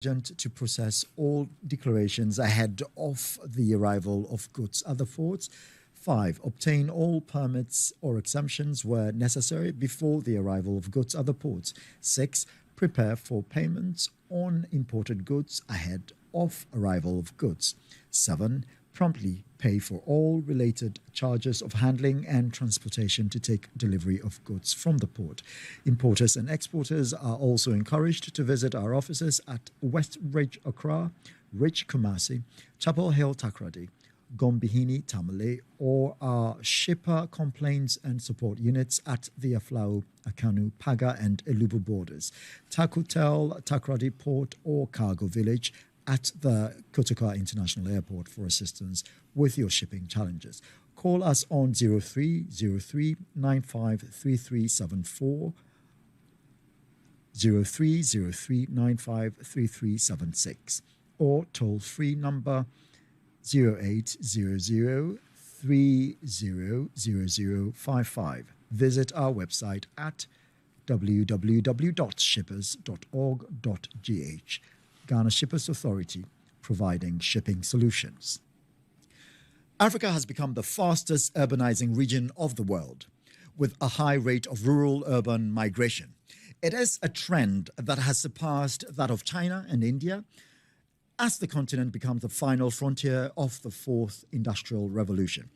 to process all declarations ahead of the arrival of goods at the ports. 5. Obtain all permits or exemptions where necessary before the arrival of goods at the ports. 6. Prepare for payments on imported goods ahead of arrival of goods. 7. Promptly pay for all related charges of handling and transportation to take delivery of goods from the port. Importers and exporters are also encouraged to visit our offices at West Ridge Accra, Ridge Kumasi, Chapel Hill Takoradi, Gombihini Tamale, or our shipper complaints and support units at the Aflao, Akanu, Paga and Elubu borders, Takutel, Takoradi Port or Cargo Village, at the Kotoka International Airport for assistance with your shipping challenges. Call us on 0303 953374, 0303 953376, or toll-free number 0800 300055. Visit our website at www.shippers.org.gh. Ghana Shippers Authority, providing shipping solutions. Africa has become the fastest urbanizing region of the world, with a high rate of rural-urban migration. It is a trend that has surpassed that of China and India as the continent becomes the final frontier of the fourth industrial revolution.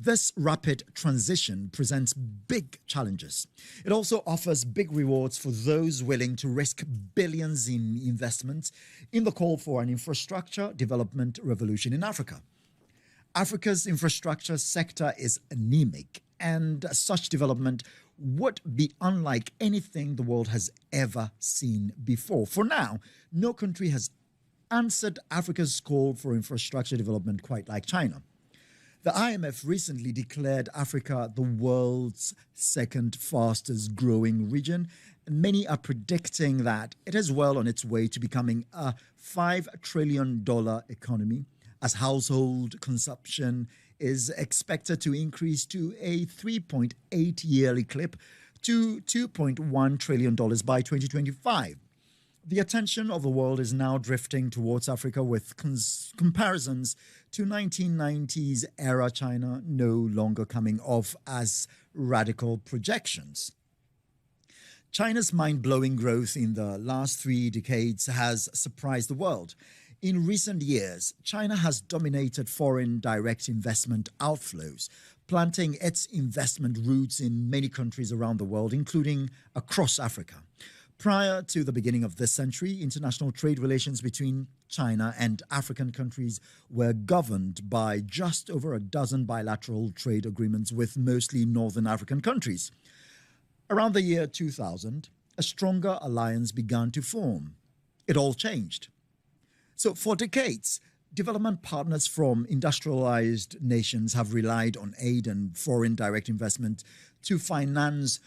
This rapid transition presents big challenges. It also offers big rewards for those willing to risk billions in investments in the call for an infrastructure development revolution in Africa. Africa's infrastructure sector is anemic, and such development would be unlike anything the world has ever seen before. For now, no country has answered Africa's call for infrastructure development quite like China. The IMF recently declared Africa the world's second fastest growing region, and many are predicting that it is well on its way to becoming a $5 trillion economy, as household consumption is expected to increase to a 3.8 yearly clip to $2.1 trillion by 2025. The attention of the world is now drifting towards Africa, with comparisons to 1990s era China no longer coming off as radical projections. China's mind-blowing growth in the last 3 decades has surprised the world. In recent years, China has dominated foreign direct investment outflows, planting its investment roots in many countries around the world, including across Africa. Prior to the beginning of this century, international trade relations between China and African countries were governed by just over a dozen bilateral trade agreements with mostly Northern African countries. Around the year 2000, a stronger alliance began to form. It all changed. So for decades, development partners from industrialized nations have relied on aid and foreign direct investment to finance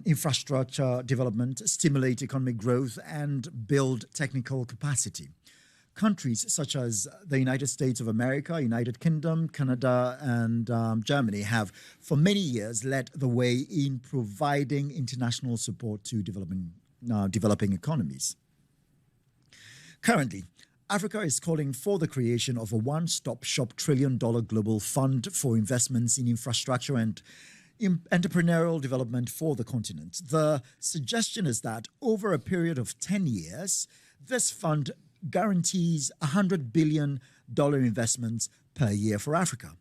infrastructure development, stimulate economic growth, and build technical capacity. Countries such as the United States of America, United Kingdom, Canada, and Germany have for many years led the way in providing international support to developing economies. Currently, Africa is calling for the creation of a one-stop-shop trillion-dollar global fund for investments in infrastructure and entrepreneurial development for the continent. The suggestion is that over a period of 10 years, this fund guarantees $100 billion investments per year for Africa.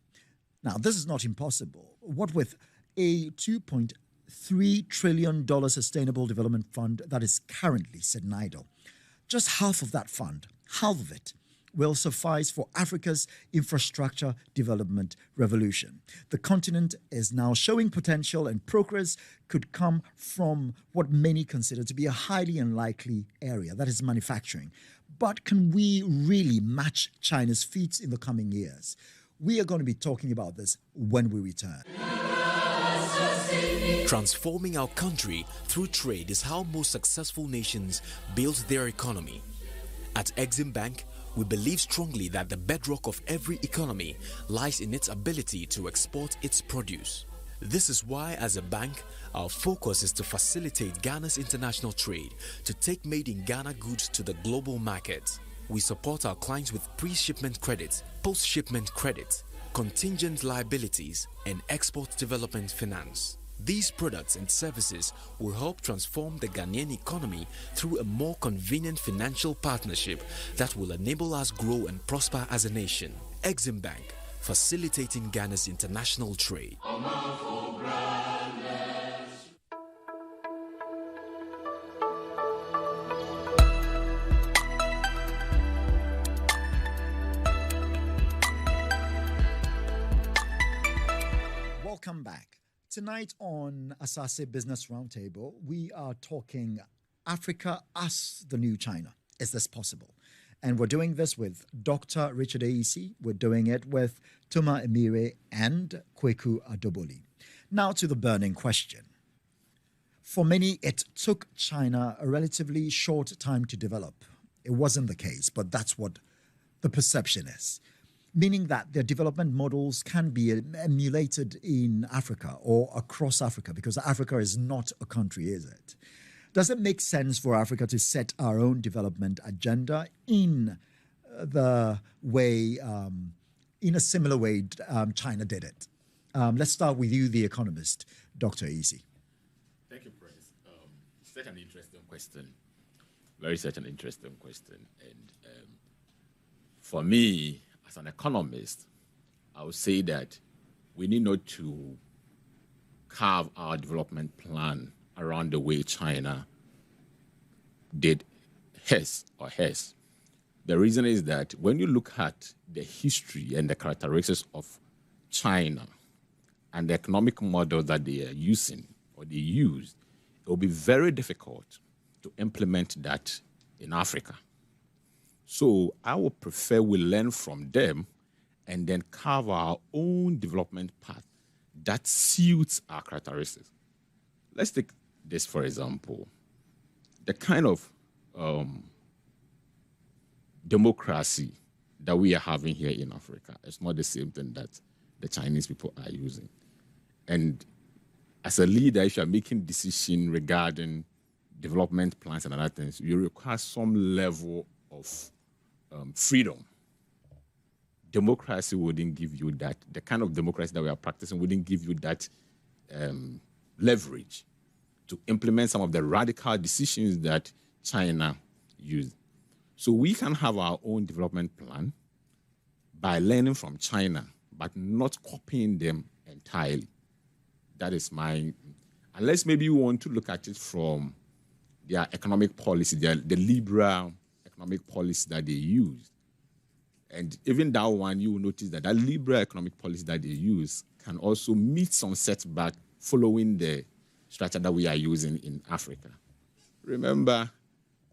Now, this is not impossible. What with a $2.3 trillion sustainable development fund that is currently sitting idle? Just half of that fund, half of it, will suffice for Africa's infrastructure development revolution. The continent is now showing potential, and progress could come from what many consider to be a highly unlikely area, that is manufacturing. But can we really match China's feats in the coming years? We are going to be talking about this when we return. Transforming our country through trade is how most successful nations build their economy. At Exim Bank, we believe strongly that the bedrock of every economy lies in its ability to export its produce. This is why, as a bank, our focus is to facilitate Ghana's international trade to take made in Ghana goods to the global market. We support our clients with pre-shipment credit, post-shipment credit, contingent liabilities, and export development finance. These products and services will help transform the Ghanaian economy through a more convenient financial partnership that will enable us grow and prosper as a nation. Exim Bank, facilitating Ghana's international trade. Welcome back. Tonight on Asaase Business Roundtable, we are talking Africa as the new China. Is this possible? And we're doing this with Dr. Richard Asaase. We're doing it with Tuma Emire and Kweku Adoboli. Now to the burning question. For many, it took China a relatively short time to develop. It wasn't the case, but that's what the perception is. Meaning that their development models can be emulated in Africa or across Africa, because Africa is not a country, is it? Does it make sense for Africa to set our own development agenda in the way, in a similar way China did it? Let's start with you, the economist, Dr. Asaase. Thank you, Prince. Such an interesting question. Such an interesting question. And for me, as an economist, I would say that we need not to carve our development plan around the way China did hers. The reason is that when you look at the history and the characteristics of China and the economic model that they are using or they used, it will be very difficult to implement that in Africa. So I would prefer we learn from them and then carve our own development path that suits our characteristics. Let's take this, for example. The kind of democracy that we are having here in Africa is not the same thing that the Chinese people are using. And as a leader, if you are making decisions regarding development plans and other things, you require some level of freedom. Democracy wouldn't give you that. The kind of democracy that we are practicing wouldn't give you that leverage to implement some of the radical decisions that China used. So we can have our own development plan by learning from China, but not copying them entirely. That is my, unless maybe you want to look at it from their economic policy, the liberal economic policy that they use. And even that one, you will notice that that liberal economic policy that they use can also meet some setback following the structure that we are using in Africa. Remember,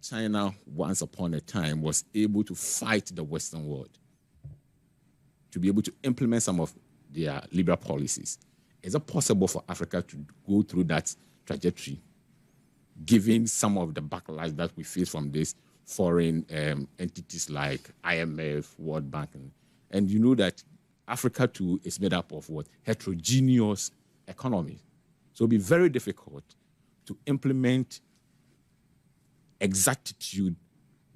China, once upon a time, was able to fight the Western world to be able to implement some of their liberal policies. Is it possible for Africa to go through that trajectory, given some of the backlash that we face from these foreign entities like IMF, World Bank? And you know that Africa, too, is made up of what? Heterogeneous economies. So it'll be very difficult to implement exactitude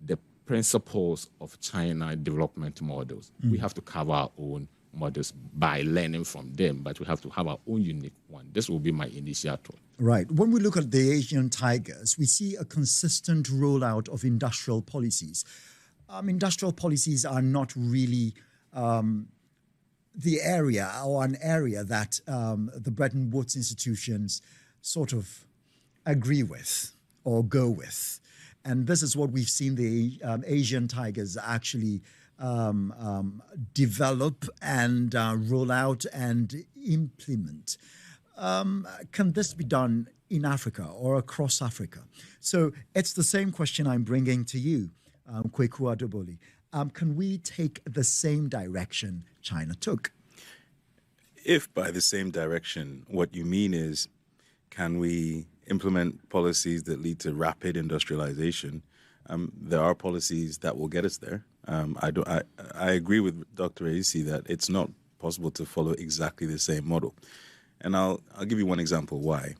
the principles of China development models. We have to carve our own models by learning from them, but we have to have our own unique one. This will be my initial thought. Right. When we look at the Asian tigers, we see a consistent rollout of industrial policies. Industrial policies are not really the area or an area that the Bretton Woods institutions sort of agree with or go with. And this is what we've seen the Asian tigers actually develop and roll out and implement. Can this be done in Africa or across Africa? So it's the same question I'm bringing to you, Kweku Adoboli. Can we take the same direction China took? If by the same direction, what you mean is, can we implement policies that lead to rapid industrialization? There are policies that will get us there. I agree with Dr. Asaase that it's not possible to follow exactly the same model. And I'll give you one example why.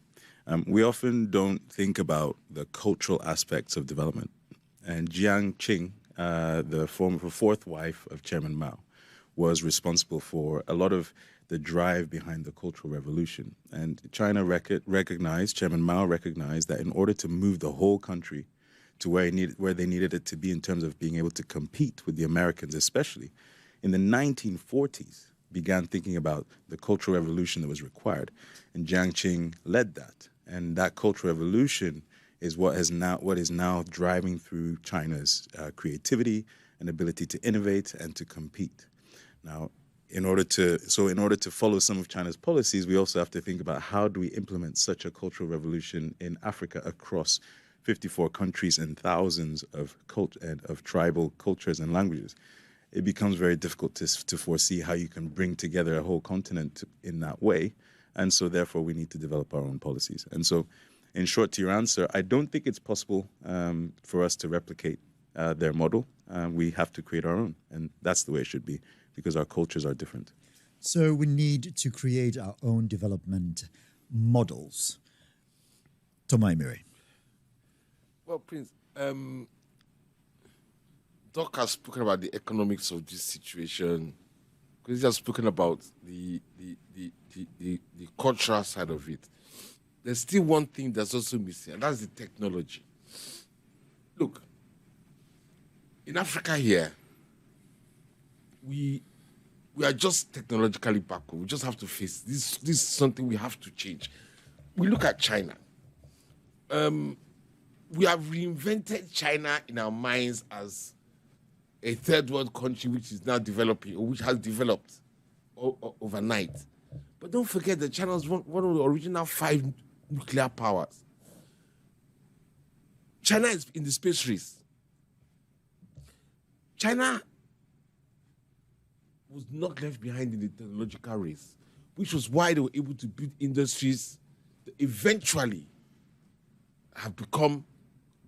We often don't think about the cultural aspects of development. And Jiang Qing, the fourth wife of Chairman Mao, was responsible for a lot of the drive behind the Cultural Revolution. And China recognized, Chairman Mao recognized that in order to move the whole country to where they needed it to be in terms of being able to compete with the Americans, especially in the 1940s, began thinking about the Cultural Revolution that was required. And Jiang Qing led that. And that Cultural Revolution is what is now driving through China's creativity and ability to innovate and to compete. Now, in order to follow some of China's policies, we also have to think about how do we implement such a cultural revolution in Africa across 54 countries and thousands of tribal cultures and languages. It becomes very difficult to foresee how you can bring together a whole continent in that way. And so therefore we need to develop our own policies. And so in short to your answer, I don't think it's possible for us to replicate their model. We have to create our own, and that's the way it should be, because our cultures are different. So we need to create our own development models. Tomai Miri. Well, Prince, Doc has spoken about the economics of this situation. Because he has spoken about the cultural side of it. There's still one thing that's also missing, and that's the technology. Look, in Africa here, we are just technologically backward. We just have to face this. This is something we have to change. We look at China. We have reinvented China in our minds as a third world country which is now developing, or which has developed overnight. But don't forget that China is one of the original 5 nuclear powers. China is in the space race. China was not left behind in the technological race, which was why they were able to build industries that eventually have become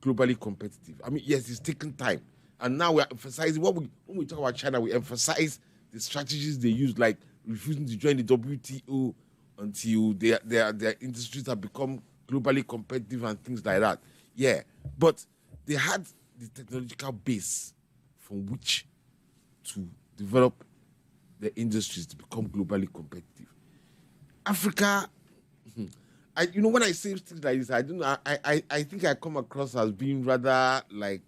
globally competitive. I mean, yes, it's taken time. And now we're emphasizing, when we talk about China, we emphasize the strategies they use, like refusing to join the WTO until their industries have become globally competitive and things like that. Yeah, but they had the technological base from which to develop the industries to become globally competitive. Africa, when I say things like this, I think I come across as being rather like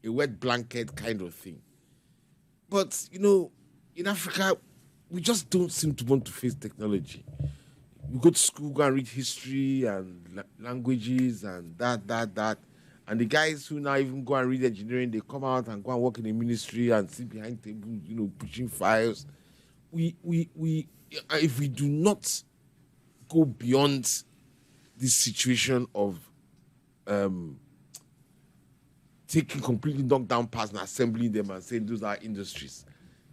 a wet blanket kind of thing. But, in Africa, we just don't seem to want to face technology. We go to school, go and read history and languages and that. And the guys who now even go and read engineering, they come out and go and work in the ministry and sit behind tables, pushing files. If we do not go beyond this situation of taking completely knocked down parts and assembling them and saying those are industries,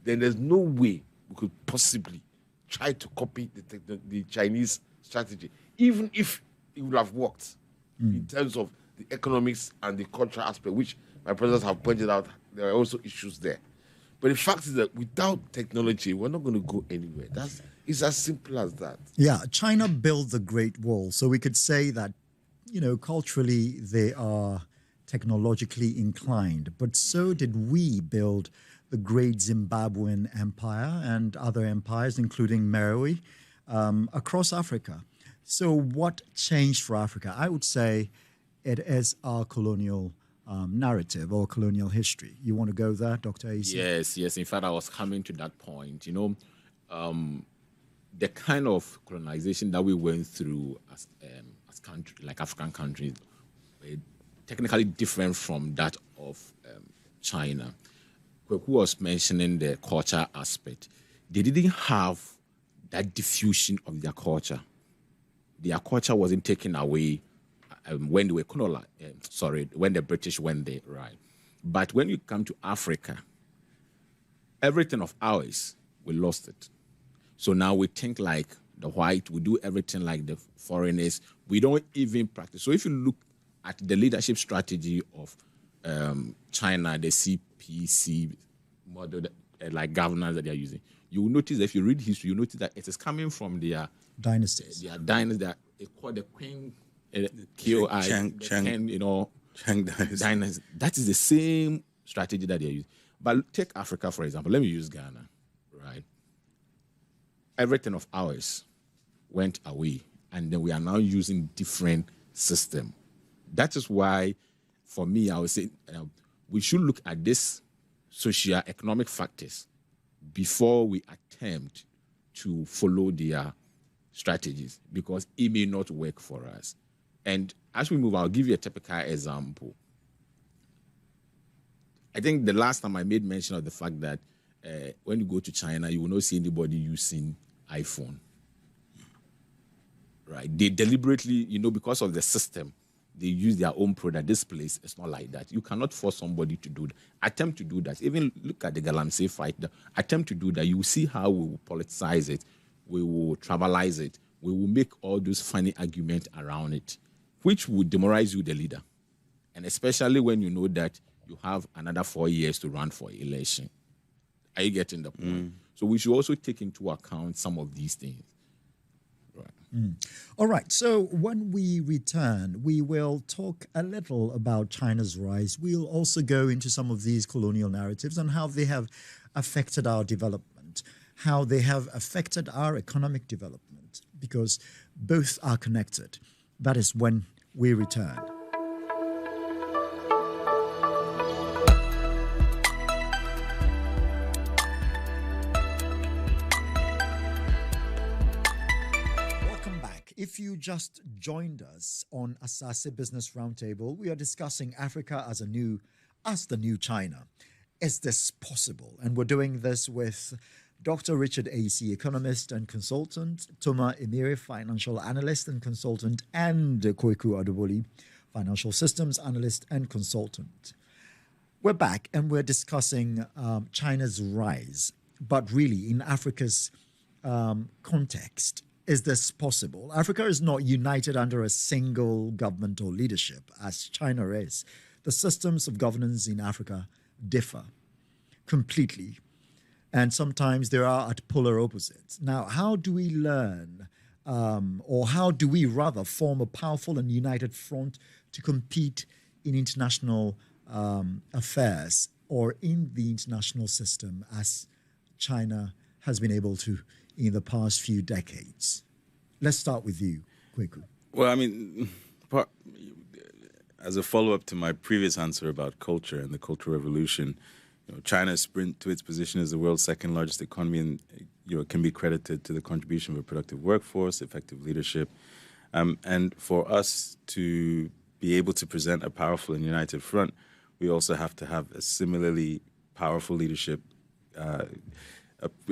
then there's no way we could possibly try to copy the Chinese strategy, even if it would have worked in terms of the economics and the cultural aspect, which my brothers have pointed out, there are also issues there. But the fact is that without technology, we're not going to go anywhere. It's as simple as that. Yeah, China built the Great Wall, so we could say that, culturally they are technologically inclined, but so did we build the great Zimbabwean empire and other empires, including Meroe, across Africa. So what changed for Africa? I would say it is our colonial narrative or colonial history. You want to go there, Dr. Asaase? Yes. In fact, I was coming to that point. The kind of colonization that we went through as country, like African countries, were technically different from that of China. Who was mentioning the culture aspect? They didn't have that diffusion of their culture. Their culture wasn't taken away when they were colonized. When the British went there, right? But when you come to Africa, everything of ours, we lost it. So now we think like the white, we do everything like the foreigners. We don't even practice. So if you look at the leadership strategy of China, the CPC model, like governance that they are using. You will notice that if you read history, you notice that it is coming from their dynasties. Their dynasties that it's called the Queen KOI, Chang, you know, Chang dynasty. That is the same strategy that they are using. But take Africa, for example. Let me use Ghana, right? Everything of ours went away, and then we are now using different system. That is why, for me, I would say we should look at this socio-economic factors before we attempt to follow their strategies, because it may not work for us. And as we move, I'll give you a typical example. I think the last time I made mention of the fact that when you go to China, you will not see anybody using iPhone. Right? They deliberately, you know, because of the system, they use their own product. This place is not like that. You cannot force somebody to do that. Attempt to do that. Even look at the Galamsey fight. Attempt to do that. You will see how we will politicize it. We will trivialize it. We will make all those funny arguments around it, which would demoralize you, the leader. And especially when you know that you have another 4 years to run for election. Are you getting the point? So we should also take into account some of these things. Right. All right. So when we return, we will talk a little about China's rise. We'll also go into some of these colonial narratives and how they have affected our development, how they have affected our economic development, because both are connected. That is when we return. If you just joined us on Asaase Business Roundtable, we are discussing Africa as the new China. Is this possible? And we're doing this with Dr. Richard Asaase, economist and consultant, Toma Emire, financial analyst and consultant, and Kweku Adoboli, financial systems analyst and consultant. We're back and we're discussing China's rise, but really in Africa's context. Is this possible? Africa is not united under a single government or leadership, as China is. The systems of governance in Africa differ completely, and sometimes they are at polar opposites. Now, how do we learn, or how do we rather form a powerful and united front to compete in international affairs or in the international system as China has been able to in the past few decades? Let's start with you, Kweku. Well, I mean, as a follow-up to my previous answer about culture and the Cultural Revolution, China's sprint to its position as the world's second largest economy and can be credited to the contribution of a productive workforce, effective leadership, and for us to be able to present a powerful and united front, we also have to have a similarly powerful leadership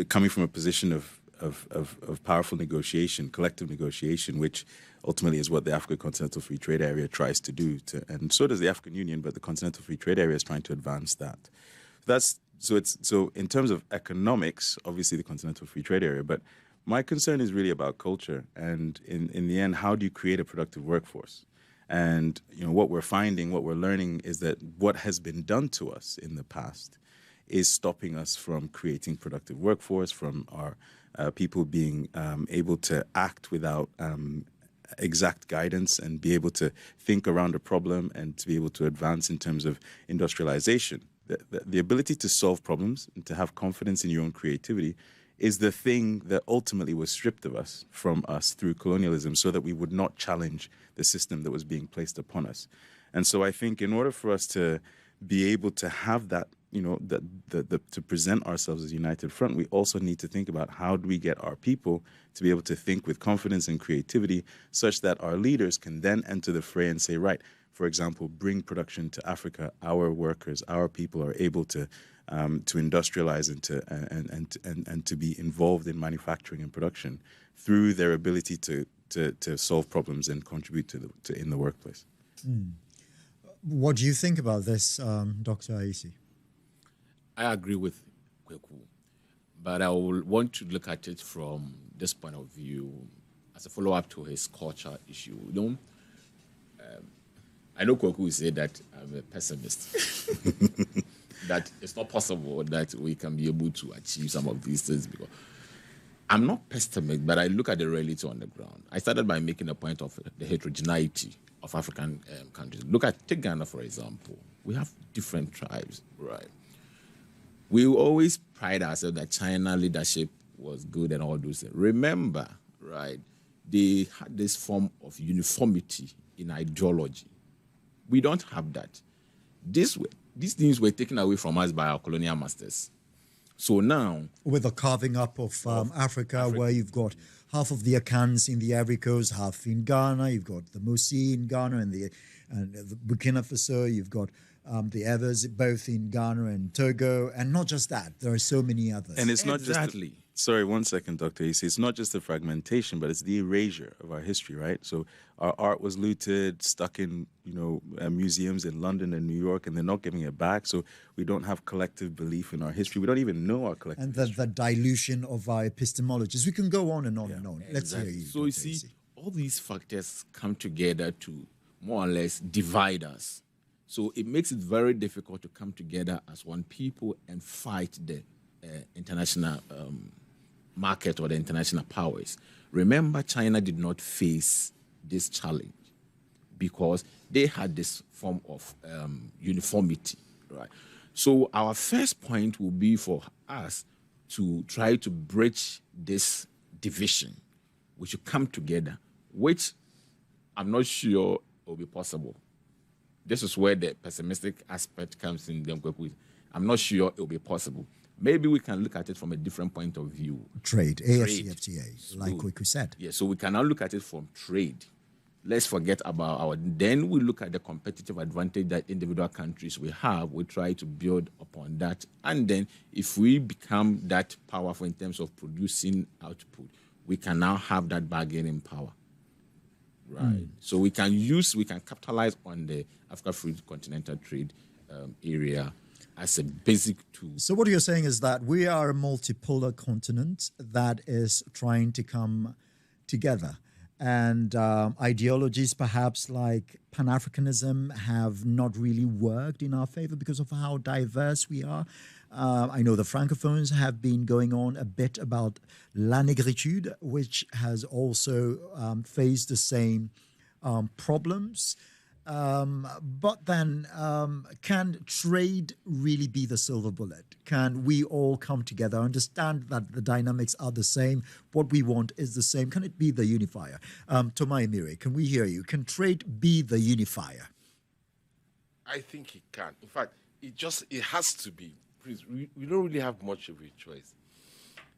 coming from a position of powerful negotiation, collective negotiation, which ultimately is what the African Continental Free Trade Area tries to do, and so does the African Union, but the Continental Free Trade Area is trying to advance that. So in terms of economics, obviously the Continental Free Trade Area, but my concern is really about culture, and in the end, how do you create a productive workforce? And what we're finding, what we're learning is that what has been done to us in the past is stopping us from creating productive workforce, from our people being able to act without exact guidance and be able to think around a problem and to be able to advance in terms of industrialization. The ability to solve problems and to have confidence in your own creativity is the thing that ultimately was stripped of us from us through colonialism so that we would not challenge the system that was being placed upon us. And so I think in order for us to be able to have that, to present ourselves as a united front, we also need to think about how do we get our people to be able to think with confidence and creativity such that our leaders can then enter the fray and say, right, for example, bring production to Africa. Our workers, our people are able to industrialize and to be involved in manufacturing and production through their ability to solve problems and contribute to in the workplace. What do you think about this, Dr. Asaase? I agree with Kweku, but I will want to look at it from this point of view as a follow-up to his culture issue. I know Kweku will say that I'm a pessimist, that it's not possible that we can be able to achieve some of these things, because I'm not pessimistic, but I look at the reality on the ground. I started by making a point of the heterogeneity of African countries. Take Ghana, for example. We have different tribes, right? We always pride ourselves that China leadership was good and all those things. Remember, right, they had this form of uniformity in ideology. We don't have that. These things were taken away from us by our colonial masters. So now, with the carving up of Africa, where you've got half of the Akans in the Ivory Coast, half in Ghana, you've got the Musi in Ghana and the Burkina Faso, you've got the Evers both in Ghana and Togo, and not just that, there are so many others. And it's not just sorry, 1 second, Dr. Isi. It's not just the fragmentation, but it's the erasure of our history, right? So our art was looted, stuck in museums in London and New York, and they're not giving it back. So we don't have collective belief in our history. We don't even know our collective and history. the dilution of our epistemologies. We can go on and on and on. Let's hear you. So you see, all these factors come together to more or less divide us. So it makes it very difficult to come together as one people and fight the international market or the international powers. Remember, China did not face this challenge because they had this form of uniformity, right? So our first point will be for us to try to bridge this division. We should come together, which I'm not sure will be possible. This is where the pessimistic aspect comes in. I'm not sure it will be possible. Maybe we can look at it from a different point of view. Trade, AFCFTA, like we said. Yeah, so we can now look at it from trade. Let's forget about then we look at the competitive advantage that individual countries will have. We try to build upon that. And then if we become that powerful in terms of producing output, we can now have that bargaining power. Right. So we can capitalize on the Africa Free Continental Trade area as a basic tool. So what you're saying is that we are a multipolar continent that is trying to come together. And ideologies perhaps like Pan-Africanism have not really worked in our favor because of how diverse we are. I know the Francophones have been going on a bit about la négritude, which has also faced the same problems. But then, can trade really be the silver bullet? Can we all come together, understand that the dynamics are the same, what we want is the same? Can it be the unifier? Tomai Mire, can we hear you? Can trade be the unifier? I think it can. In fact, it has to be. Please, we don't really have much of a choice.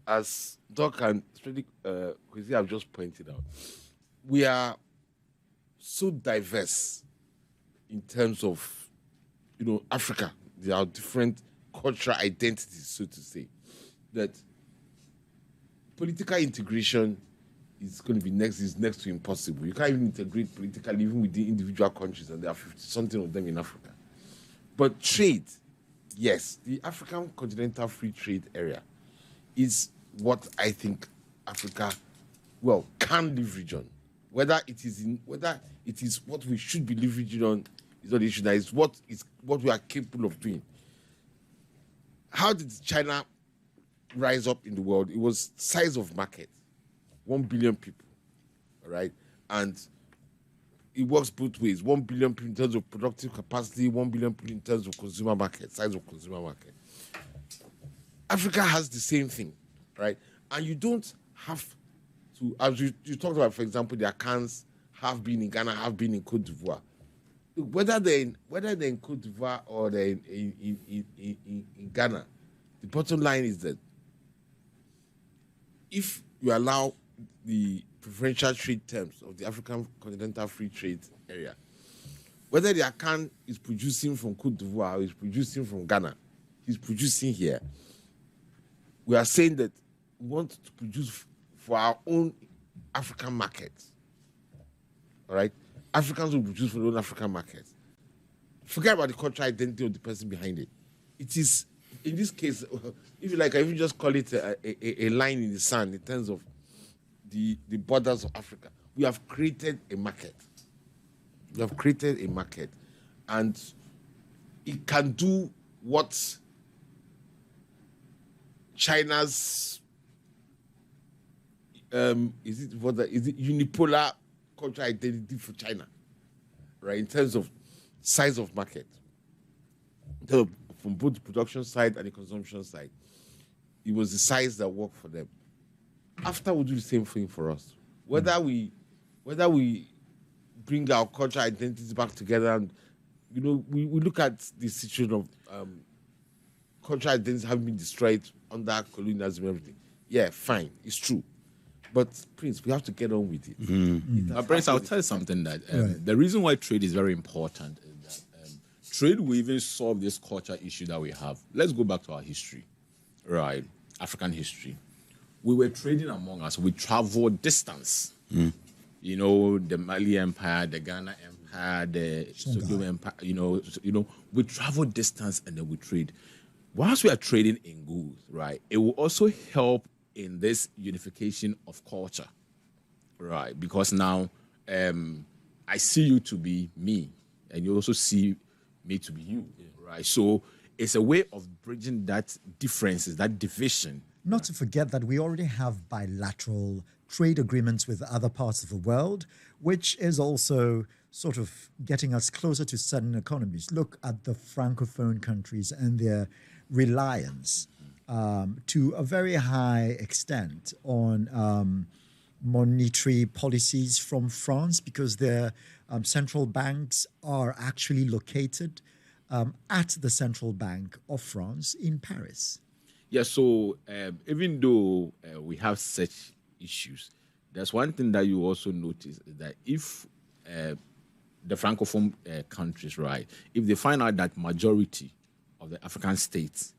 As Doc and Kwesi have just pointed out, we are so diverse in terms of, Africa. There are different cultural identities, so to say, that political integration is going to be next to impossible. You can't even integrate politically even with the individual countries, and there are 50-something of them in Africa. But trade, yes, the African Continental Free Trade Area is what I think Africa, can leverage on. Whether it is what we should be leveraging on is not the issue. That is what we are capable of doing. How did China rise up in the world? It was size of market, 1 billion people, all right? And it works both ways. 1 billion people in terms of productive capacity, 1 billion people in terms of consumer market, size of consumer market. Africa has the same thing, right? And you don't have to, as you talked about, for example, the Akans have been in Ghana, have been in Cote d'Ivoire. Whether they're in Cote d'Ivoire or they're in Ghana, the bottom line is that if you allow the preferential trade terms of the African Continental Free Trade Area, whether the Akan is producing from Cote d'Ivoire or is producing from Ghana, he's producing here. We are saying that we want to produce for our own African market. All right? Africans will produce for their own African market. Forget about the cultural identity of the person behind it. It is, in this case, if you like, I even just call it a line in the sand in terms of the borders of Africa. We have created a market. We have created a market. And it can do what China's is it unipolar cultural identity for China, right? In terms of size of market, from both the production side and the consumption side, it was the size that worked for them. After we do the same thing for us, whether we bring our cultural identities back together, and we look at the situation of cultural identities having been destroyed under colonialism and everything. Yeah, fine, it's true. But Prince, we have to get on with it. Prince, I'll tell you something that the reason why trade is very important is that trade will even solve this culture issue that we have. Let's go back to our history, right? African history. We were trading among us. We traveled distance. The Mali Empire, the Ghana Empire, the Sogdian Empire. We traveled distance and then we trade. Whilst we are trading in goods, right, it will also help in this unification of culture, right? Because now I see you to be me, and you also see me to be you, right? So it's a way of bridging that differences, that division. Not to forget that we already have bilateral trade agreements with other parts of the world, which is also sort of getting us closer to certain economies. Look at the Francophone countries and their reliance to a very high extent on monetary policies from France, because their central banks are actually located at the central bank of France in Paris. Yeah, so even though we have such issues, there's one thing that you also notice is that if the Francophone countries, right, if they find out that majority of the African states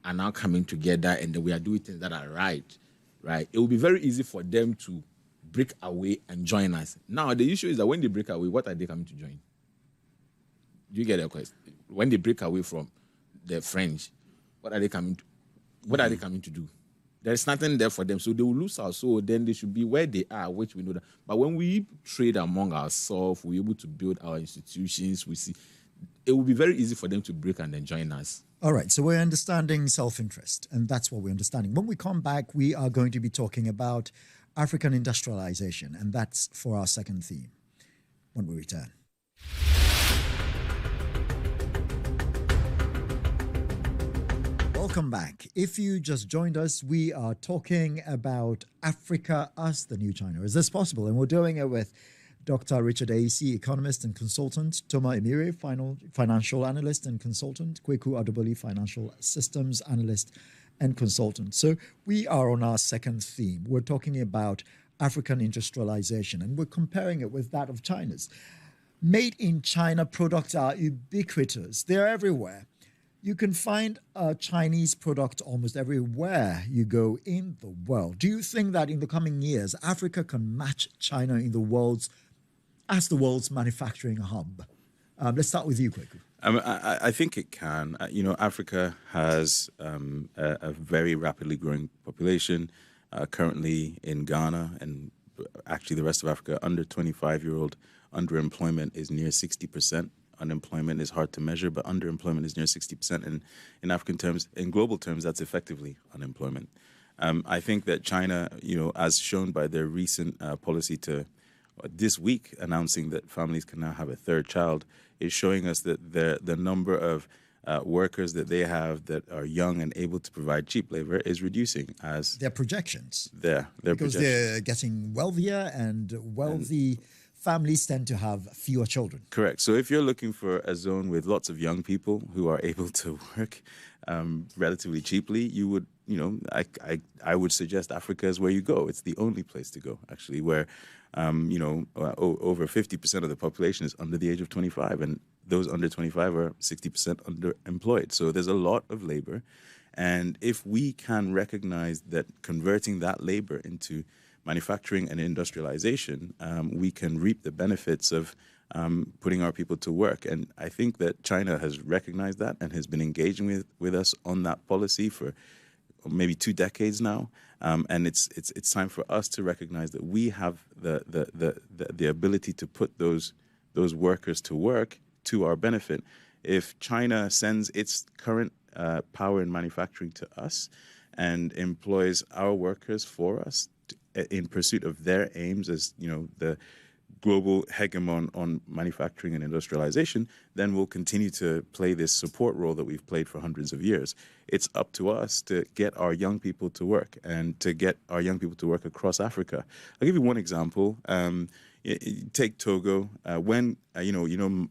are now coming together and we are doing things that are right, it will be very easy for them to break away and join us. Now, the issue is that when they break away, what are they coming to join? Do you get the question? When they break away from the French, what are they coming to? What are they coming to do? There's nothing there for them, so they will lose out. So then they should be where they are, which we know that. But when we trade among ourselves, we're able to build our institutions. We see it will be very easy for them to break and then join us. All right, so we're understanding self-interest, and that's what we're understanding. When we come back, we are going to be talking about African industrialization, and that's for our second theme when we return. Welcome back. If you just joined us, we are talking about Africa as the new China. Is this possible? And we're doing it with Dr. Richard Asaase, economist and consultant, Toma Emire, financial analyst and consultant, Kweku Adoboli, financial systems analyst and consultant. So we are on our second theme. We're talking about African industrialization, and we're comparing it with that of China's. Made in China products are ubiquitous. They're everywhere. You can find a Chinese product almost everywhere you go in the world. Do you think that in the coming years, Africa can match China in the world's manufacturing hub? Let's start with you, Kweku. I think it can. Africa has a very rapidly growing population. Currently in Ghana and actually the rest of Africa, under 25-year-old underemployment is near 60%. Unemployment is hard to measure, but underemployment is near 60%. And in African terms, in global terms, that's effectively unemployment. I think that China, as shown by their recent policy to this week announcing that families can now have a third child, is showing us that the number of workers that they have that are young and able to provide cheap labor is reducing as their projections. Because they're getting wealthier, and wealthy families tend to have fewer children. Correct. So if you're looking for a zone with lots of young people who are able to work relatively cheaply, you would, I would suggest Africa is where you go. It's the only place to go, actually, where, over 50% of the population is under the age of 25, and those under 25 are 60% underemployed. So there's a lot of labor. And if we can recognize that converting that labor into manufacturing and industrialization, we can reap the benefits of putting our people to work. And I think that China has recognized that and has been engaging with us on that policy for maybe 2 decades now. And it's time for us to recognize that we have the ability to put those workers to work to our benefit. If China sends its current power in manufacturing to us and employs our workers for us in pursuit of their aims as, the global hegemon on manufacturing and industrialization, then we'll continue to play this support role that we've played for hundreds of years. It's up to us to get our young people to work and to get our young people to work across Africa. I'll give you one example. Take Togo. When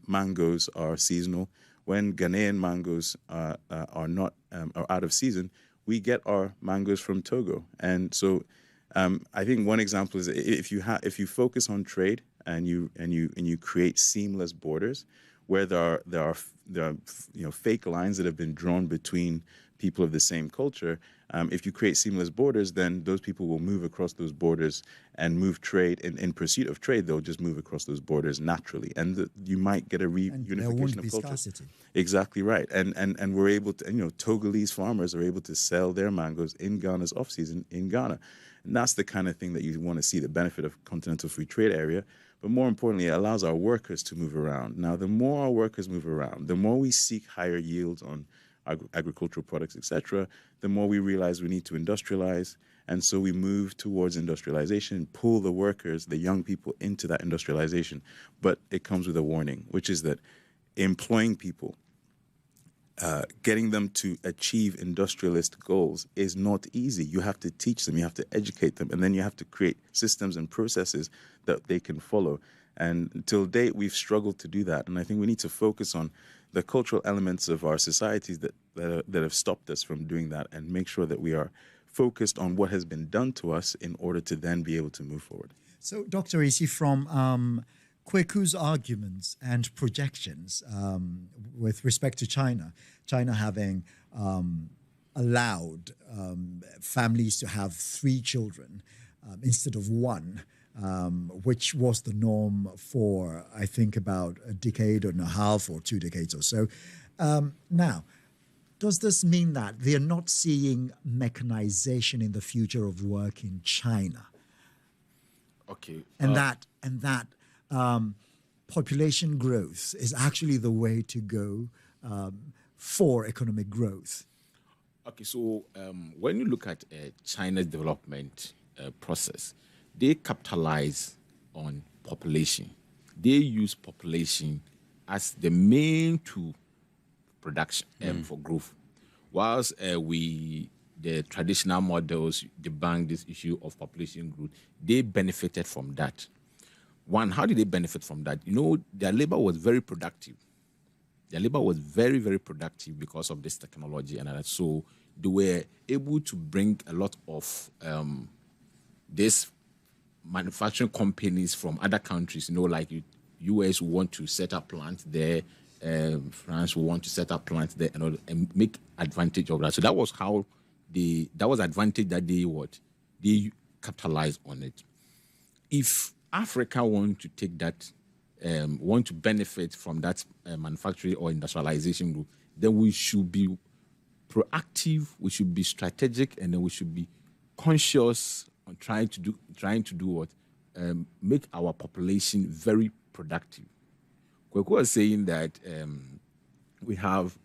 mangoes are seasonal, when Ghanaian mangoes are out of season, we get our mangoes from Togo. And so I think one example is if you focus on trade and you create seamless borders where there are fake lines that have been drawn between people of the same culture. If you create seamless borders, then those people will move across those borders and move trade. In pursuit of trade, they'll just move across those borders naturally, and you might get a reunification of culture. Scarcity. Exactly right, and we're able to. Togolese farmers are able to sell their mangoes in Ghana's off season in Ghana, and that's the kind of thing that you want to see. The benefit of Continental Free Trade Area. But more importantly, it allows our workers to move around. Now, the more our workers move around, the more we seek higher yields on agricultural products, etc., the more we realize we need to industrialize. And so we move towards industrialization, pull the workers, the young people into that industrialization. But it comes with a warning, which is that employing people, getting them to achieve industrialist goals is not easy. You have to teach them, you have to educate them, and then you have to create systems and processes that they can follow. And until date, we've struggled to do that. And I think we need to focus on the cultural elements of our societies that have stopped us from doing that, and make sure that we are focused on what has been done to us in order to then be able to move forward. So, Dr. Asaase, from Kweku's arguments and projections with respect to China having allowed families to have 3 children instead of 1, which was the norm for, I think, about a decade and a half or 2 decades or so. Now, does this mean that they are not seeing mechanization in the future of work in China? Okay. And that population growth is actually the way to go for economic growth. Okay, so when you look at China's development process, they capitalize on population. They use population as the main tool production for growth. Whilst the traditional models debunk this issue of population growth, they benefited from that. One, how did they benefit from that? Their labor was very productive. Their labor was very, very productive because of this technology and that. So they were able to bring a lot of these manufacturing companies from other countries, like US want to set up plants there, France will want to set up plants there and make advantage of that. So that was how that was advantage that they capitalized on it. If Africa want to take that, want to benefit from that manufacturing or industrialization group, then we should be proactive, we should be strategic, and then we should be conscious on trying to do what? Make our population very productive. Kweku was saying that we have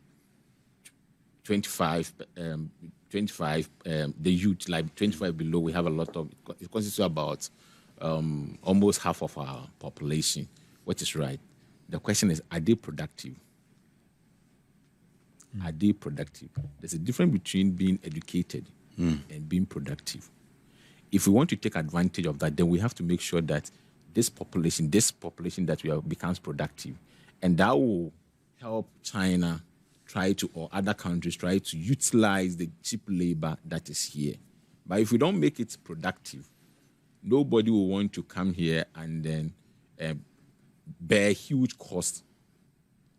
25, the youth, like 25 below, we have a lot of, it constitutes about almost half of our population, which is right. The question is, are they productive? Are they productive? There's a difference between being educated and being productive. If we want to take advantage of that, then we have to make sure that this population that we have becomes productive. And that will help China or other countries try to utilize the cheap labor that is here. But if we don't make it productive, nobody will want to come here and then bear huge costs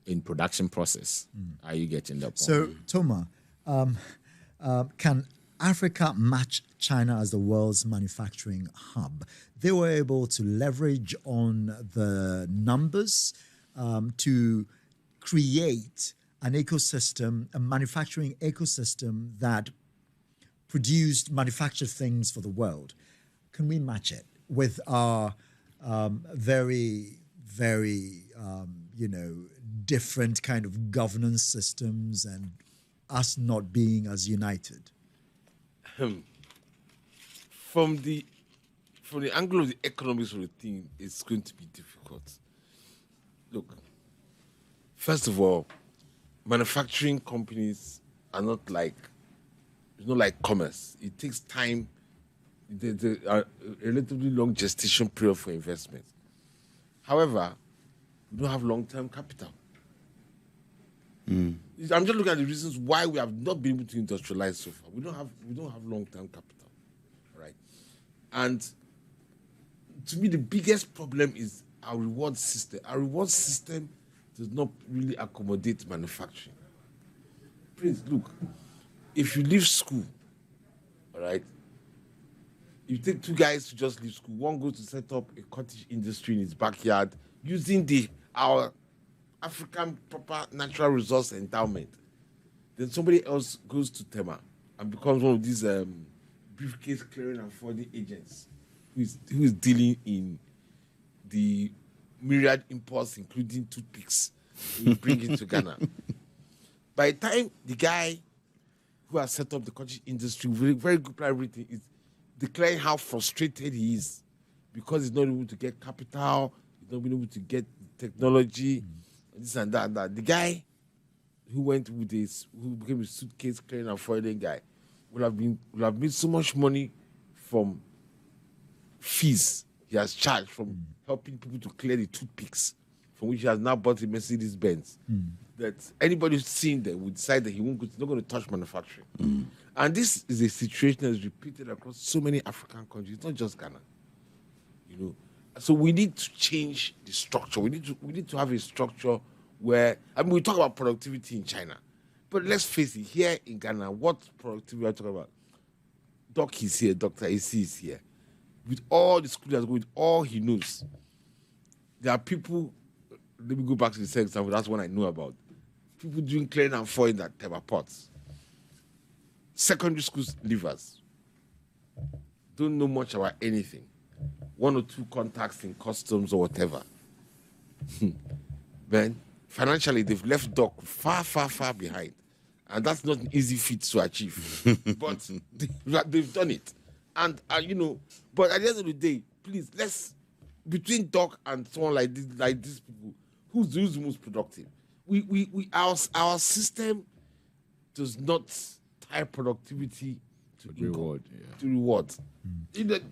in production process. Are you getting that point? So, Toma, can Africa match China as the world's manufacturing hub? They were able to leverage on the numbers to create an ecosystem, a manufacturing ecosystem that manufactured things for the world. Can we match it with our very, very, different kind of governance systems and us not being as united? From the angle of the economics of the thing, it's going to be difficult. Look, first of all, manufacturing companies are not like commerce. It takes time. There are a relatively long gestation period for investment. However, we don't have long-term capital. I'm just looking at the reasons why we have not been able to industrialize so far. We don't have long-term capital, right? And to me, the biggest problem is our reward system. Our reward system does not really accommodate manufacturing. Prince, look, if you leave school, all right, you take two guys to just leave school. One goes to set up a cottage industry in his backyard using our African proper natural resource endowment. Then somebody else goes to Tema and becomes one of these briefcase clearing and forwarding agents who is dealing in the myriad imports, including toothpicks, we bring it to Ghana. By the time the guy who has set up the cottage industry with a very good plan written is declaring how frustrated he is because he's not able to get capital, he's not been able to get technology, this and that. The guy who went with this, who became a suitcase clearing and forwarding guy, will have made so much money from fees he has charged from helping people to clear the toothpicks, from which he has now bought a Mercedes Benz. That anybody who's seen them would decide that he's not going to touch manufacturing. And this is a situation that is repeated across so many African countries, not just Ghana. So we need to change the structure. We need to have a structure where, we talk about productivity in China, but let's face it, here in Ghana, what productivity are we talking about? Doc is here, Dr. AC is here. With all the school that's going, all he knows. There are people, let me go back to the second example, that's one I know about. People doing clearing and foiling that Tema pots. Secondary school leavers. Don't know much about anything. One or two contacts in customs or whatever. Then, financially, they've left Doc far, far, far behind. And that's not an easy feat to achieve. But they've done it. And but at the end of the day, please, between Doc and someone like these people, who's the most productive? Our system does not tie productivity to reward. To reward. Look,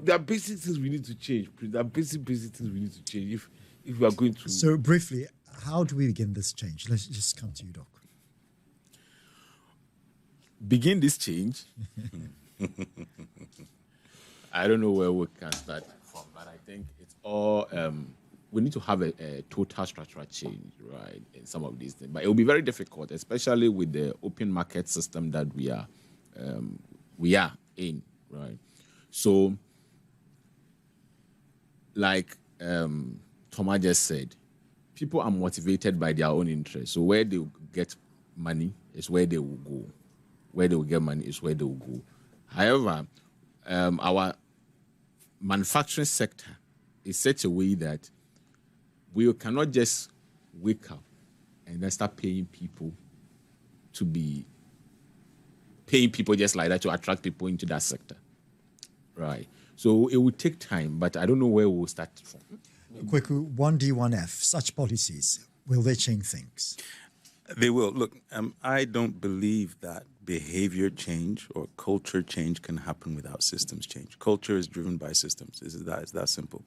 there are basic things we need to change. There are basic things we need to change if we are going to. So briefly, how do we begin this change? Let's just come to you, Doc. Begin this change. I don't know where we can start from, but I think it's all. We need to have a total structural change, right, in some of these things. But it will be very difficult, especially with the open market system that we are in, right? So, like Thomas just said, people are motivated by their own interests. So where they get money is where they will go. Where they will get money is where they will go. However, our manufacturing sector is such a way that we cannot just wake up and then start paying people just like that to attract people into that sector. Right. So it will take time, but I don't know where we'll start from. Kweku, 1D1F, such policies, will they change things? They will. Look, I don't believe that behavior change or culture change can happen without systems change. Culture is driven by systems. It's that simple.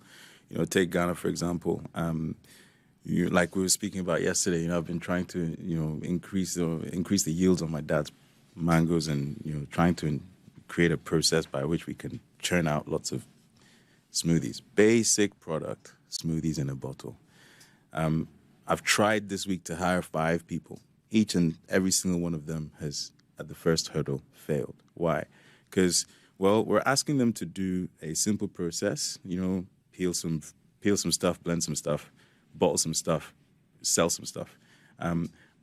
Take Ghana, for example. Like we were speaking about yesterday, I've been trying to, increase the yields on my dad's mangoes and, trying to create a process by which we can churn out lots of smoothies. Basic product, smoothies in a bottle. I've tried this week to hire 5 people. Each and every single one of them has, at the first hurdle, failed. Why? Because, we're asking them to do a simple process, peel some stuff, blend some stuff, bottle some stuff, sell some stuff.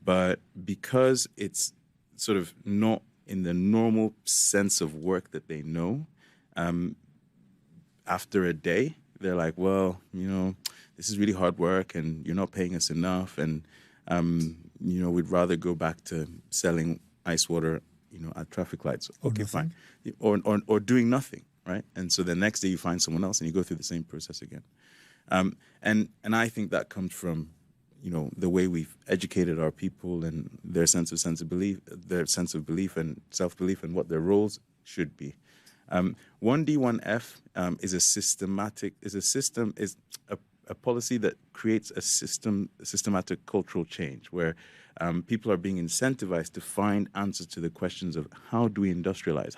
But because it's sort of not in the normal sense of work that they know, after a day, They're like, well, this is really hard work and you're not paying us enough. And, we'd rather go back to selling ice water, at traffic lights. Okay, fine. Or doing nothing, right? And so the next day you find someone else and you go through the same process again. And I think that comes from, the way we've educated our people and their sense of belief and self-belief and what their roles should be. 1D1F is a policy that creates a systematic cultural change where people are being incentivized to find answers to the questions of how do we industrialize,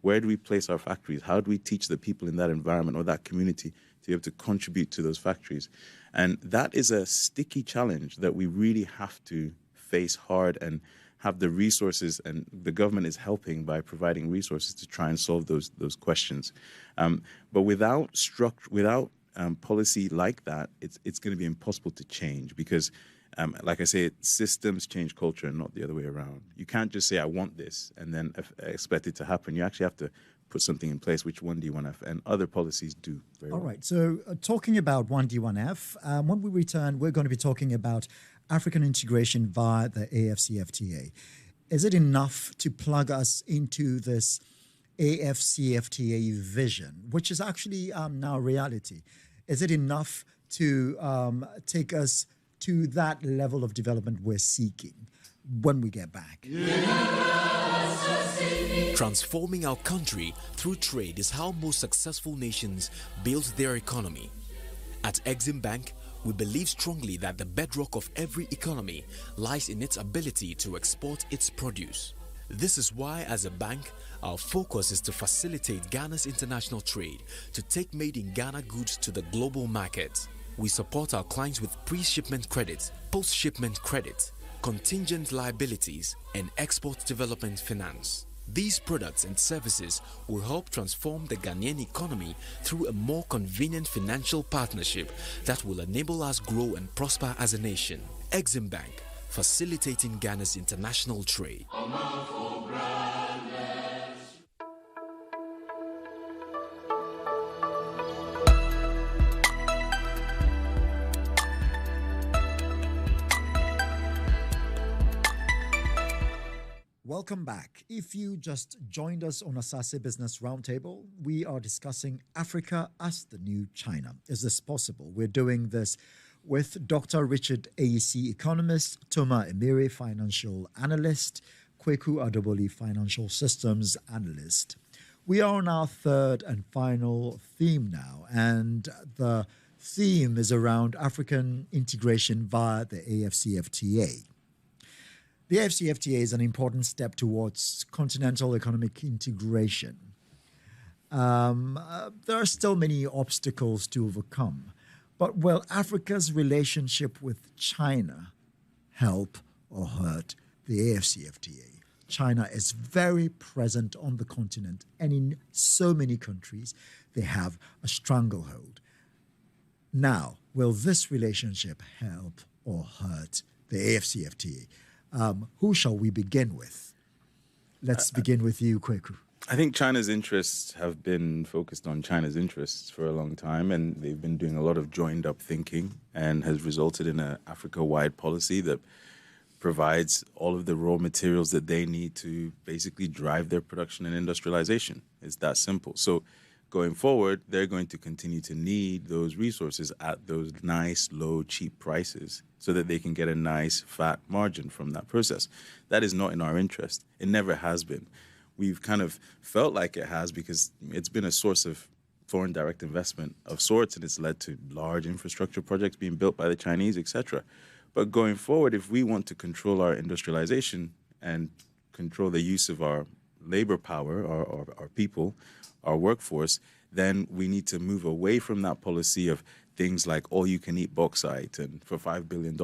where do we place our factories, how do we teach the people in that environment or that community to be able to contribute to those factories. And that is a sticky challenge that we really have to face hard and have the resources, and the government is helping by providing resources to try and solve those questions. But without policy like that, it's going to be impossible to change because, like I say, systems change culture and not the other way around. You can't just say, I want this, and then expect it to happen. You actually have to put something in place, which 1D1F and other policies do very well. All right, so talking about 1D1F, when we return, we're going to be talking about African integration via the AFCFTA. Is it enough to plug us into this AFCFTA vision, which is actually now reality? Is it enough to take us to that level of development we're seeking when we get back? Transforming our country through trade is how most successful nations build their economy. At Exim Bank, we believe strongly that the bedrock of every economy lies in its ability to export its produce. This is why, as a bank, our focus is to facilitate Ghana's international trade to take made-in-Ghana goods to the global market. We support our clients with pre-shipment credit, post-shipment credit, contingent liabilities, and export development finance. These products and services will help transform the Ghanaian economy through a more convenient financial partnership that will enable us grow and prosper as a nation. Exim Bank, facilitating Ghana's international trade. Welcome back. If you just joined us on Asaase Business Roundtable, we are discussing Africa as the new China. Is this possible? We're doing this with Dr. Richard AEC, economist, Toma Emire, financial analyst, Kweku Adoboli, financial systems analyst. We are on our third and final theme now, and the theme is around African integration via the AFCFTA. The AFCFTA is an important step towards continental economic integration. There are still many obstacles to overcome, but will Africa's relationship with China help or hurt the AFCFTA? China is very present on the continent, and in so many countries, they have a stranglehold. Now, will this relationship help or hurt the AFCFTA? Who shall we begin with? Let's begin with you, Kweku. I think China's interests have been focused on China's interests for a long time, and they've been doing a lot of joined-up thinking and has resulted in an Africa-wide policy that provides all of the raw materials that they need to basically drive their production and industrialization. It's that simple. So going forward, they're going to continue to need those resources at those nice, low, cheap prices so that they can get a nice, fat margin from that process. That is not in our interest. It never has been. We've kind of felt like it has because it's been a source of foreign direct investment of sorts, and it's led to large infrastructure projects being built by the Chinese, etc. But going forward, if we want to control our industrialization and control the use of our labor power, our people, our workforce, then we need to move away from that policy of things like all-you-can-eat bauxite and for $5 billion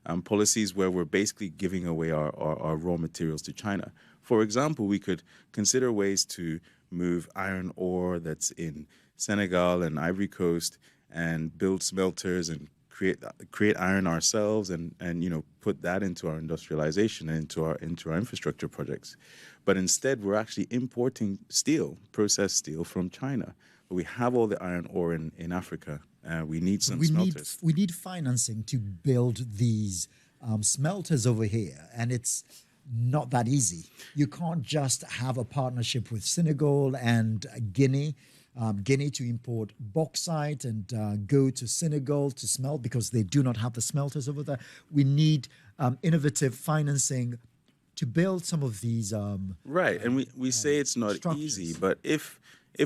and policies where we're basically giving away our raw materials to China. For example, we could consider ways to move iron ore that's in Senegal and Ivory Coast and build smelters and create iron ourselves and put that into our industrialization and into our infrastructure projects. But instead, we're actually importing steel, processed steel from China. But we have all the iron ore in Africa. We need some smelters. We need financing to build these smelters over here, and it's not that easy. You can't just have a partnership with Senegal and Guinea. Guinea to import bauxite and go to Senegal to smelt because they do not have the smelters over there. We need innovative financing to build some of these. Right, and we say it's not easy, but if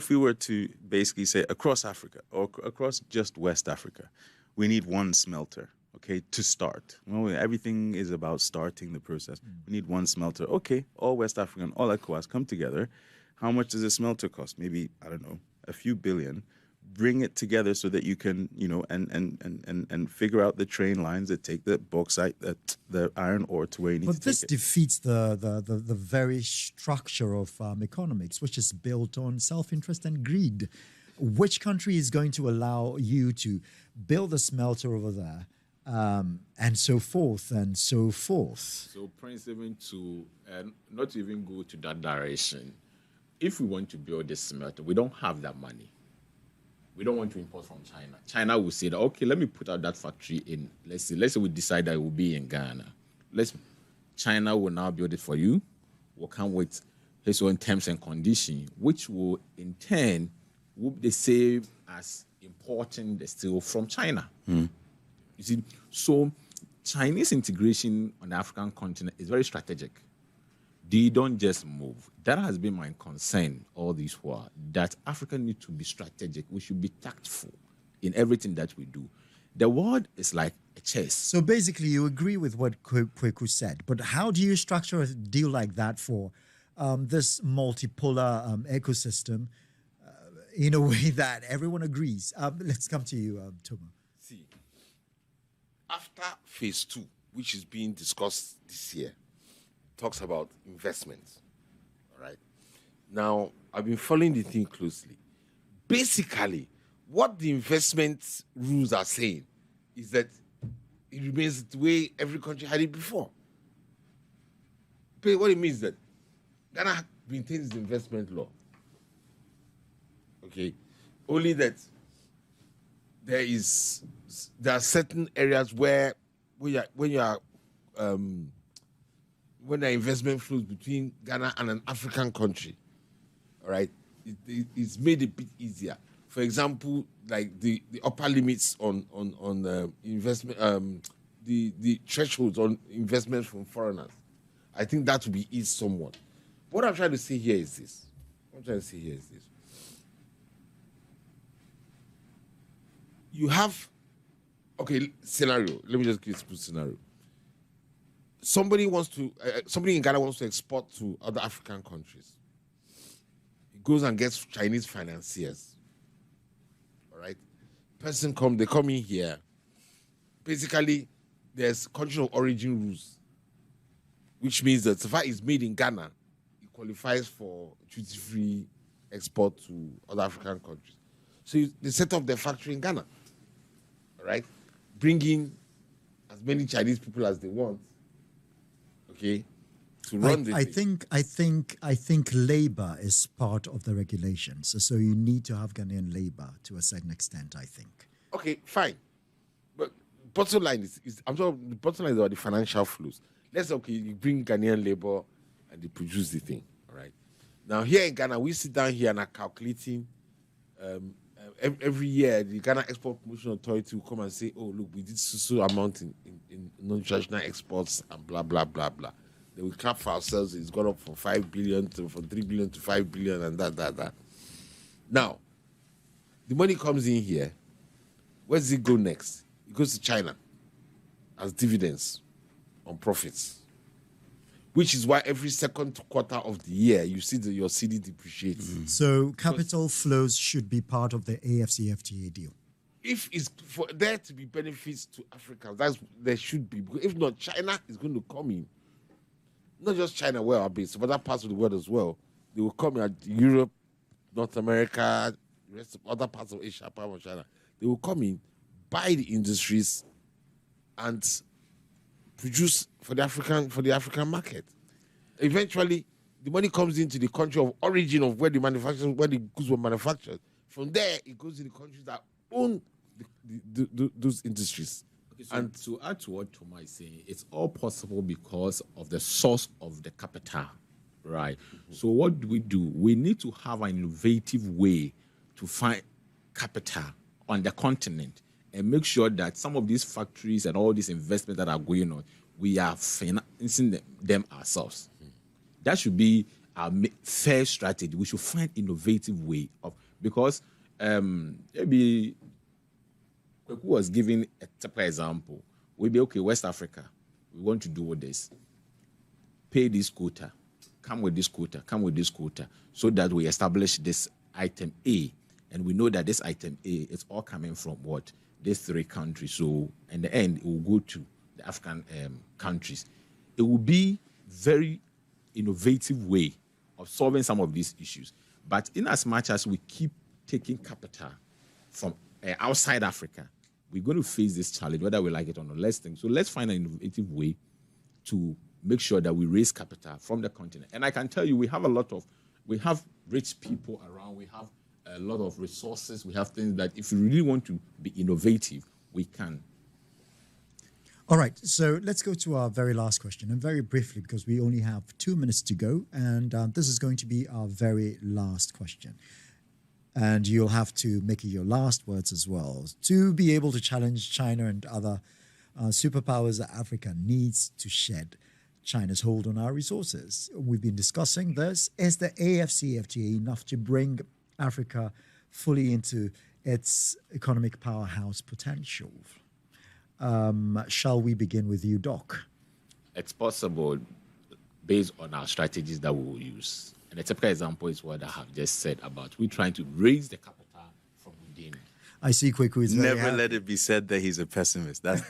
we were to basically say across Africa or across just West Africa, we need one smelter, okay, to start. Well, everything is about starting the process. We need one smelter. Okay, all West African, all ECOWAS come together. How much does a smelter cost? Maybe, I don't know, a few billion. Bring it together so that you can, and figure out the train lines that take the bauxite, the iron ore to where you need to take it. But this defeats the very structure of economics, which is built on self-interest and greed. Which country is going to allow you to build a smelter over there, and so forth and so forth? So, Prince, even to not even go to that direction, if we want to build this smelter, we don't have that money. We don't want to import from China. China will say that, okay, let me put out that factory in, let's say we decide that it will be in Ghana. China will now build it for you. We'll come with his own terms and conditions, which will in turn, will be the same as importing the steel from China. You see, so Chinese integration on the African continent is very strategic. They don't just move. That has been my concern all this while, that Africa needs to be strategic. We should be tactful in everything that we do. The world is like a chess. So basically, you agree with what Kweku said, but how do you structure a deal like that for this multipolar ecosystem in a way that everyone agrees? Let's come to you, Toma. See, after phase 2, which is being discussed this year, talks about investments. All right. Now, I've been following the thing closely. Basically, what the investment rules are saying is that it remains the way every country had it before. But what it means is that Ghana maintains the investment law. Okay. Only that there are certain areas where when the investment flows between Ghana and an African country, all right, it's made a bit easier. For example, like the upper limits on investment, the thresholds on investment from foreigners, I think that will be eased somewhat. What I'm trying to say here is this. You have, okay, scenario. Let me just give you a scenario. Somebody in Ghana wants to export to other African countries. He goes and gets Chinese financiers. All right? They come in here. Basically, there's country of origin rules, which means that so far it's made in Ghana, it qualifies for duty-free export to other African countries. So they set up their factory in Ghana. All right? Bring in as many Chinese people as they want. Okay, to run the thing. I think labor is part of the regulations. So you need to have Ghanaian labor to a certain extent, I think. Okay, fine. But bottom line is I'm talking the bottom line is about the financial flows. Let's say, okay, you bring Ghanaian labor and they produce the thing. All right. Now here in Ghana, we sit down here and are calculating every year the Ghana Export Promotion Authority will come and say, oh, look, we did so amount in non-traditional exports and blah, blah, blah, blah. Then we clap for ourselves. It's gone up from 5 billion from 3 billion to 5 billion and that. Now, the money comes in here. Where does it go next? It goes to China as dividends on profits, which is why every second quarter of the year you see that your CD depreciates. So capital flows should be part of the AFCFTA deal. If it's for there to be benefits to Africans, there should be. Because if not, China is going to come in. Not just China, where are based, but other parts of the world as well. They will come in, Europe, North America, the rest of other parts of Asia, apart from China. They will come in, buy the industries, and produce for the African market. Eventually, the money comes into the country of origin of where the goods were manufactured. From there, it goes to the countries that own those industries. Okay, so and to add to what Thomas is saying, it's all possible because of the source of the capital, right? Mm-hmm. So what do? We need to have an innovative way to find capital on the continent and make sure that some of these factories and all these investments that are going on, we are financing them ourselves. Mm-hmm. That should be our fair strategy. We should find innovative way of, because maybe Kweku was giving a typical example. We'll be okay, West Africa, we want to do this. Pay this quota, come with this quota, come with this quota, so that we establish this item A. And we know that this item A is all coming from what? These 3 countries. So in the end, it will go to the African countries. It will be very innovative way of solving some of these issues. But in as much as we keep taking capital from outside Africa, we're going to face this challenge, whether we like it or not. So let's find an innovative way to make sure that we raise capital from the continent. And I can tell you, we have rich people around, we have a lot of resources, we have things that if we really want to be innovative, we can. All right, so let's go to our very last question, and very briefly, because we only have 2 minutes to go, and this is going to be our very last question. And you'll have to make it your last words as well. To be able to challenge China and other superpowers that Africa needs to shed China's hold on our resources. We've been discussing this. Is the AFCFTA enough to bring Africa fully into its economic powerhouse potential? Shall we begin with you, Doc? It's possible based on our strategies that we will use. And a typical example is what I have just said about we're trying to raise the capital from within. I see Kweku is very Never happy. let it be said that he's a pessimist. That's,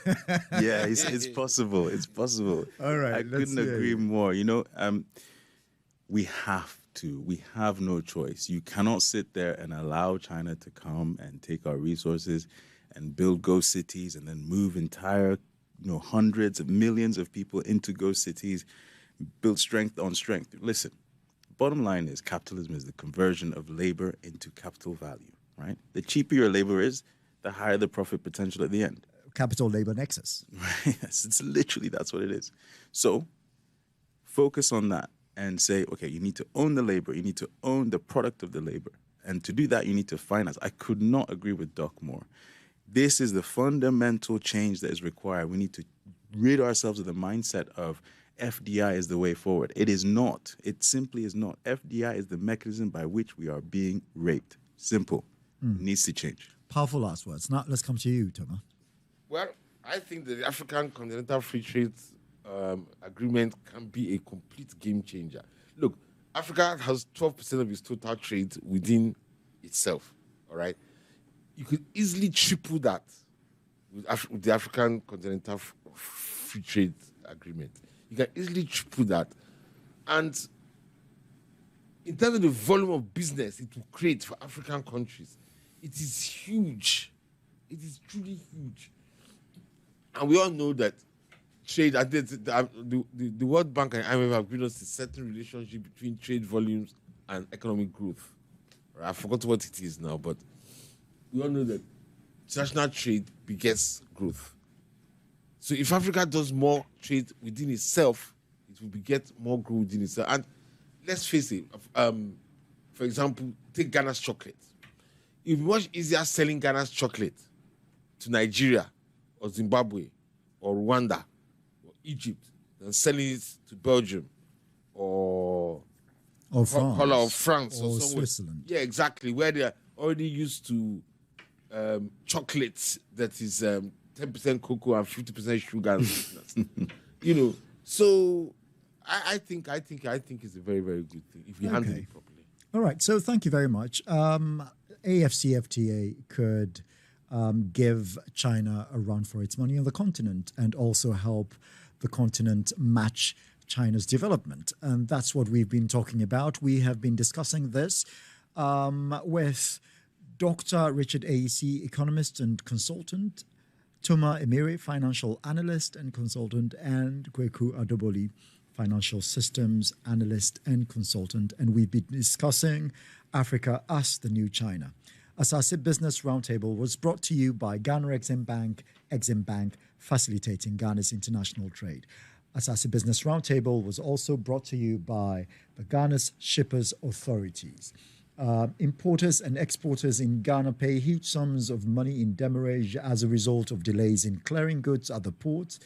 yeah, it's possible. It's possible. All right. I couldn't agree more. You know, we have to. We have no choice. You cannot sit there and allow China to come and take our resources and build ghost cities and then move entire, hundreds of millions of people into ghost cities, build strength on strength. Listen, bottom line is capitalism is the conversion of labor into capital value, right? The cheaper your labor is, the higher the profit potential at the end. Capital labor nexus. Right? It's literally, that's what it is. So focus on that and say, okay, you need to own the labor. You need to own the product of the labor. And to do that, you need to finance. I could not agree with Doc more. This is the fundamental change that is required. We need to rid ourselves of the mindset of FDI is the way forward. It is not. It simply is not. FDI is the mechanism by which we are being raped. Simple. It needs to change. Powerful last words. Now let's come to you, Thomas. Well, I think the African Continental Free Trade Agreement can be a complete game changer. Look, Africa has 12% of its total trade within itself, all right? You could easily triple that with the African Continental Free Trade Agreement. You can easily triple that. And in terms of the volume of business it will create for African countries, it is huge. It is truly huge. And we all know that trade, the World Bank and IMF have given us a certain relationship between trade volumes and economic growth. I forgot what it is now, but we all know that international trade begets growth. So if Africa does more trade within itself, it will beget more growth within itself. And let's face it, for example, take Ghana's chocolate. It would be much easier selling Ghana's chocolate to Nigeria or Zimbabwe or Rwanda or Egypt than selling it to Belgium or France or Switzerland. Yeah, exactly, where they are already used to chocolates that is 10% cocoa and 50% sugar. So I think it's a very, very good thing if you handle it properly. All right. So thank you very much. AFCFTA could give China a run for its money on the continent and also help the continent match China's development. And that's what we've been talking about. We have been discussing this with Dr. Richard Asaase, economist and consultant, Toma Emire, financial analyst and consultant, and Kweku Adoboli, financial systems analyst and consultant. And we've been discussing Africa as the new China. Asaase Business Roundtable was brought to you by Ghana Exim Bank, facilitating Ghana's international trade. Asaase Business Roundtable was also brought to you by the Ghana's Shippers Authorities. Importers and exporters in Ghana pay huge sums of money in demurrage as a result of delays in clearing goods at the ports.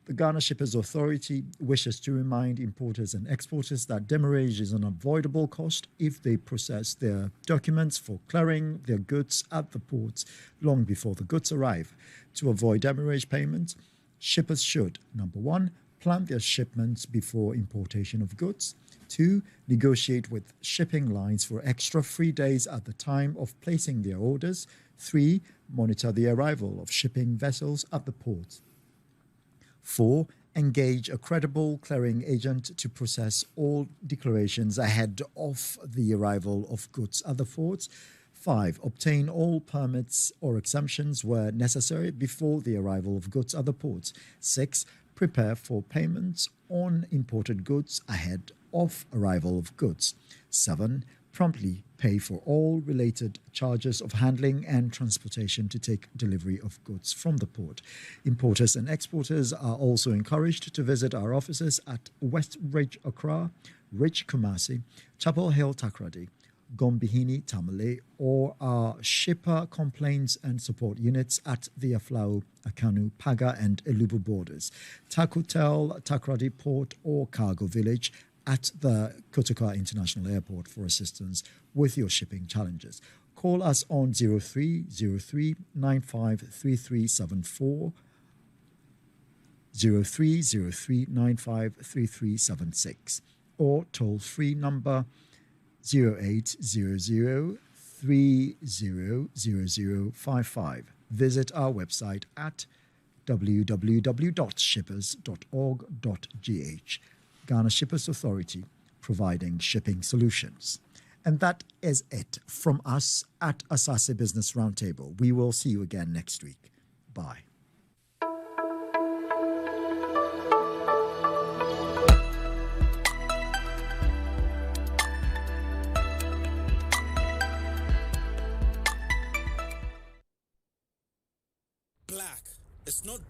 The Ghana Shippers Authority wishes to remind importers and exporters that demurrage is an avoidable cost if they process their documents for clearing their goods at the ports long before the goods arrive. To avoid demurrage payments, shippers should, number one, plan their shipments before importation of goods. 2. Negotiate with shipping lines for extra free days at the time of placing their orders. 3. Monitor the arrival of shipping vessels at the port. 4. Engage a credible clearing agent to process all declarations ahead of the arrival of goods at the ports. 5. Obtain all permits or exemptions where necessary before the arrival of goods at the ports. 6. Prepare for payments on imported goods ahead of arrival of goods. 7. Promptly pay for all related charges of handling and transportation to take delivery of goods from the port. Importers and exporters are also encouraged to visit our offices at West Ridge, Accra, Ridge, Kumasi, Chapel Hill, Takoradi, Gombihini, Tamale, or our shipper complaints and support units at the Aflao, Akanu, Paga, and Elubu borders, Takutel, Takoradi Port, or Cargo Village at the Kotoka International Airport for assistance with your shipping challenges. Call us on 0303 953374, 0303 953376, or toll-free number 0800 300055. Visit our website at www.shippers.org.gh. Ghana Shippers Authority, providing shipping solutions. And that is it from us at Asaase Business Roundtable. We will see you again next week. Bye. Black. It's not